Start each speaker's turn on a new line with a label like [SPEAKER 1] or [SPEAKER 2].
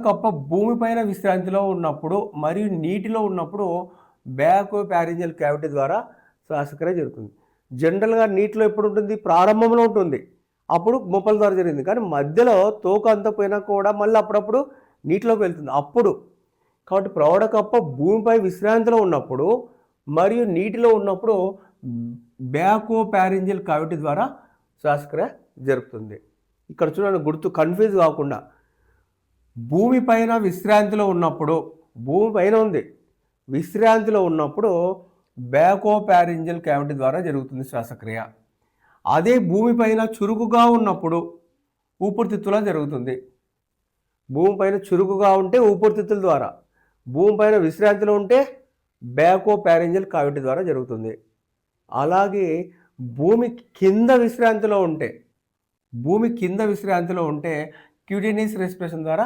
[SPEAKER 1] కప్ప భూమిపైన విశ్రాంతిలో ఉన్నప్పుడు మరియు నీటిలో ఉన్నప్పుడు బ్యాకో ప్యారింజియల్ క్యావిటీ ద్వారా శ్వాసక్రియ జరుగుతుంది. జనరల్గా నీటిలో ఎప్పుడు ఉంటుంది? ప్రారంభంలో ఉంటుంది, అప్పుడు ముప్పల ద్వారా జరిగింది. కానీ మధ్యలో తోక అంతా పోయినా కూడా మళ్ళీ అప్పుడప్పుడు నీటిలోకి వెళ్తుంది అప్పుడు. కాబట్టి ప్రౌఢ కప్ప భూమిపై విశ్రాంతిలో ఉన్నప్పుడు మరియు నీటిలో ఉన్నప్పుడు బ్యాకో ప్యారింజియల్ క్యావిటీ ద్వారా శ్వాసక్రియ జరుగుతుంది. ఇక్కడ చూడండి, గుర్తు కన్ఫ్యూజ్ కాకుండా, భూమిపైన విశ్రాంతిలో ఉన్నప్పుడు, భూమిపైన ఉంది, విశ్రాంతిలో ఉన్నప్పుడు బ్యాకో ప్యారింజియల్ క్యావిటీ ద్వారా జరుగుతుంది శ్వాసక్రియ. అదే భూమిపైన చురుకుగా ఉన్నప్పుడు ఊపిరితిత్తుల జరుగుతుంది. భూమిపైన చురుకుగా ఉంటే ఊపిరితిత్తుల ద్వారా, భూమిపైన విశ్రాంతిలో ఉంటే బ్యాకో ప్యారింజియల్ క్యావిటీ ద్వారా జరుగుతుంది. అలాగే భూమి కింద విశ్రాంతిలో ఉంటే, భూమి కింద విశ్రాంతిలో ఉంటే క్యూటినియస్ రెస్పిరేషన్ ద్వారా